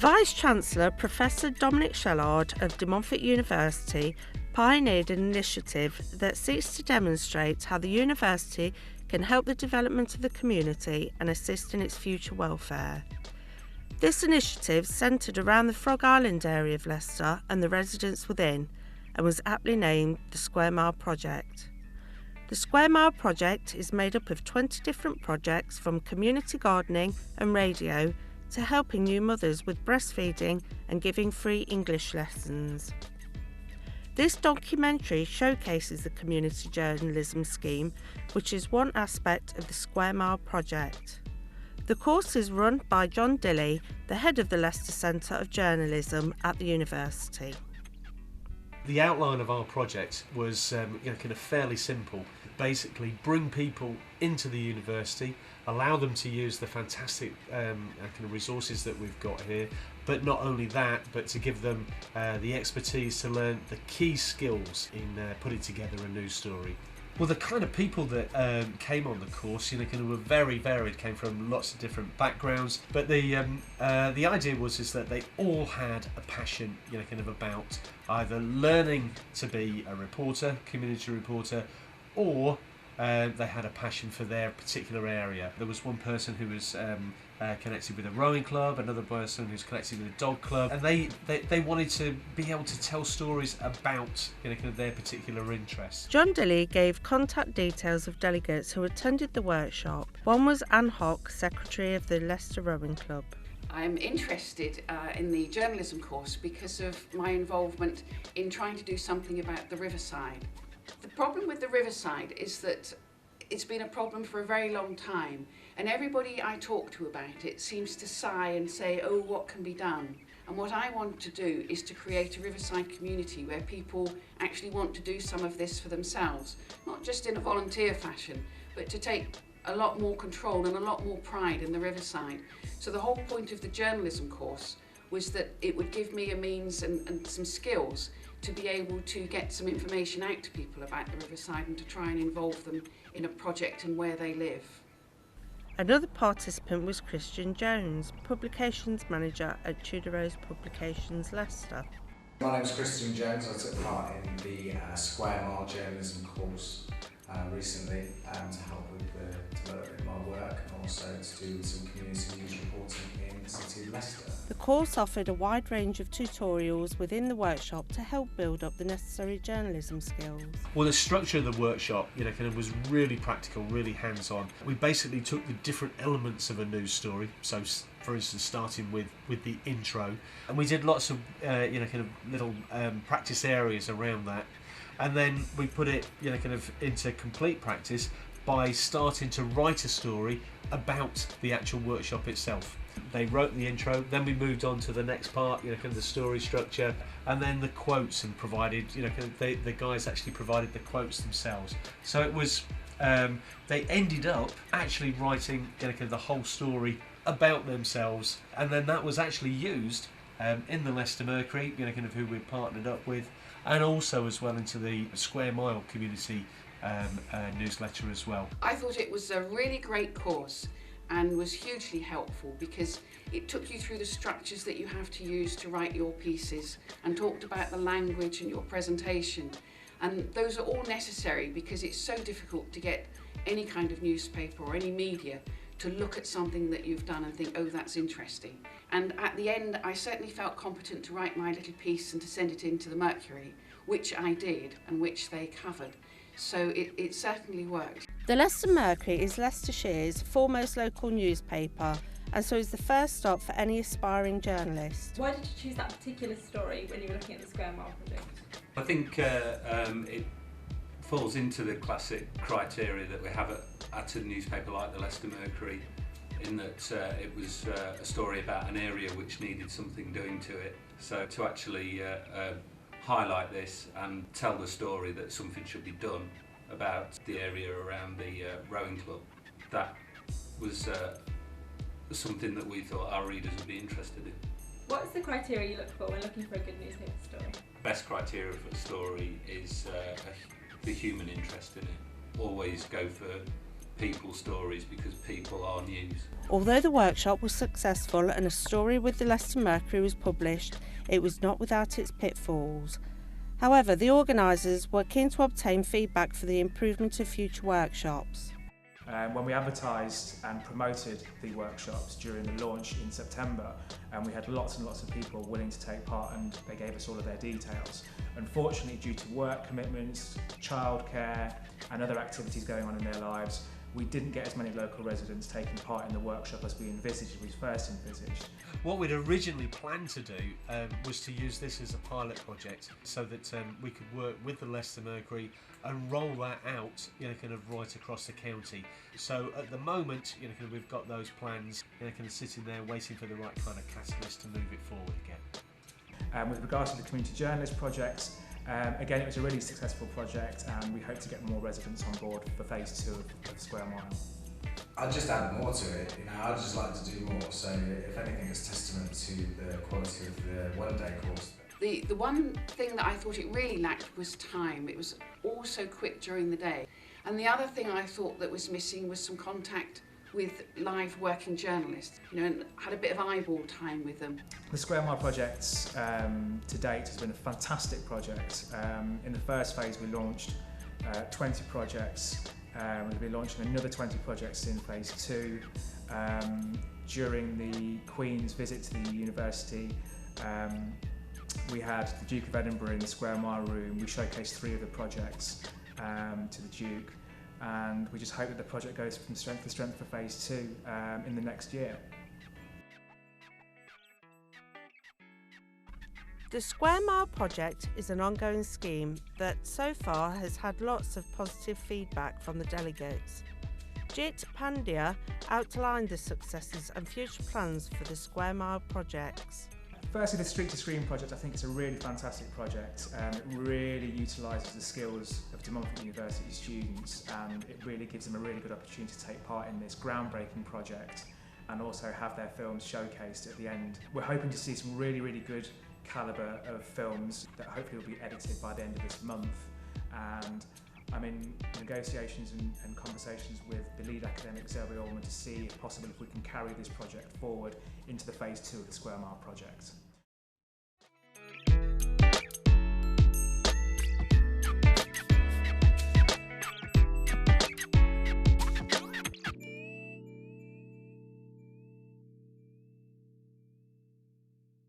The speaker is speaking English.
Vice-Chancellor Professor Dominic Shellard of De Montfort University pioneered an initiative that seeks to demonstrate how the university can help the development of the community and assist in its future welfare. This initiative centred around the Frog Island area of Leicester and the residents within, and was aptly named the Square Mile Project. The Square Mile Project is made up of 20 different projects, from community gardening and radio to helping new mothers with breastfeeding and giving free English lessons. This documentary showcases the community journalism scheme, which is one aspect of the Square Mile Project. The course is run by John Dilley, the head of the Leicester Centre of Journalism at the university. The outline of our project was kind of fairly simple. Basically, bring people into the university, allow them to use the fantastic kind of resources that we've got here, but not only that, but to give them the expertise to learn the key skills in putting together a news story. Well, the kind of people that came on the course, kind of were very varied, came from lots of different backgrounds. But the idea was that they all had a passion, kind of about either learning to be a reporter, community reporter, or they had a passion for their particular area. There was one person who was connected with a rowing club, another person who's connected with a dog club, and they wanted to be able to tell stories about kind of their particular interests. John Dilley gave contact details of delegates who attended the workshop. One was Anne Hock, Secretary of the Leicester Rowing Club. I'm interested in the journalism course because of my involvement in trying to do something about the riverside. The problem with the riverside is that it's been a problem for a very long time, and everybody I talk to about it seems to sigh and say, oh, what can be done? And what I want to do is to create a riverside community where people actually want to do some of this for themselves, not just in a volunteer fashion, but to take a lot more control and a lot more pride in the riverside. So the whole point of the journalism course was that it would give me a means and some skills to be able to get some information out to people about the riverside and to try and involve them in a project and where they live. Another participant was Christian Jones, Publications Manager at Tudor Rose Publications, Leicester. My name is Christian Jones. I took part in the Square Mile journalism course recently to help with the development of my work, and also to do some community news reporting in the city of Leicester. The course offered a wide range of tutorials within the workshop to help build up the necessary journalism skills. Well, the structure of the workshop, kind of was really practical, really hands-on. We basically took the different elements of a news story, so for instance, starting with the intro, and we did lots of kind of little practice areas around that. And then we put it, kind of into complete practice by starting to write a story about the actual workshop itself. They wrote the intro, then we moved on to the next part, kind of the story structure, and then the quotes, and provided, kind of the guys actually provided the quotes themselves. So it was, they ended up actually writing, kind of the whole story about themselves, and then that was actually used in the Leicester Mercury, kind of who we're partnered up with, and also as well into the Square Mile community newsletter as well. I thought it was a really great course and was hugely helpful because it took you through the structures that you have to use to write your pieces and talked about the language and your presentation. And those are all necessary because it's so difficult to get any kind of newspaper or any media to look at something that you've done and think, oh, that's interesting. And at the end, I certainly felt competent to write my little piece and to send it into the Mercury, which I did and which they covered. So it certainly worked. The Leicester Mercury is Leicestershire's foremost local newspaper, and so is the first stop for any aspiring journalist. Why did you choose that particular story when you were looking at the Square Mile project? I think it falls into the classic criteria that we have at a newspaper like the Leicester Mercury, in that it was a story about an area which needed something doing to it. So to actually highlight this and tell the story that something should be done about the area around the rowing club, that was something that we thought our readers would be interested in. What's the criteria you look for when looking for a good newspaper story? Best criteria for a story is the human interest in it. Always go for people stories, because people are news. Although the workshop was successful and a story with the Leicester Mercury was published, it was not without its pitfalls. However, the organisers were keen to obtain feedback for the improvement of future workshops. When we advertised and promoted the workshops during the launch in September, we had lots and lots of people willing to take part, and they gave us all of their details. Unfortunately, due to work commitments, childcare and other activities going on in their lives, we didn't get as many local residents taking part in the workshop as we first envisaged. What we'd originally planned to do was to use this as a pilot project, so that we could work with the Leicester Mercury and roll that out, kind of right across the county. So at the moment, kind of we've got those plans, kind of sitting there waiting for the right kind of catalyst to move it forward again. With regards to the community journalist projects, again, it was a really successful project, and we hope to get more residents on board for phase 2 of Square Mile. I'd just add more to it. I'd just like to do more. So if anything, it's testament to the quality of the one-day course. The one thing that I thought it really lacked was time. It was all so quick during the day. And the other thing I thought that was missing was some contact with live working journalists, and had a bit of eyeball time with them. The Square Mile projects to date has been a fantastic project. In the first phase we launched 20 projects. We'll be launching another 20 projects in phase 2. During the Queen's visit to the university, we had the Duke of Edinburgh in the Square Mile room. We showcased 3 of the projects to the Duke, and we just hope that the project goes from strength to strength for phase 2 in the next year. The Square Mile project is an ongoing scheme that so far has had lots of positive feedback from the delegates. Jit Pandya outlined the successes and future plans for the Square Mile projects. Firstly, the Street to Screen project, I think it's a really fantastic project. It really utilises the skills of De Montfort University students, and it really gives them a really good opportunity to take part in this groundbreaking project and also have their films showcased at the end. We're hoping to see some really, really good calibre of films that hopefully will be edited by the end of this month, and I'm in negotiations and conversations with the lead academic Zoe Allman to see if possible if we can carry this project forward into the phase 2 of the Square Mile project.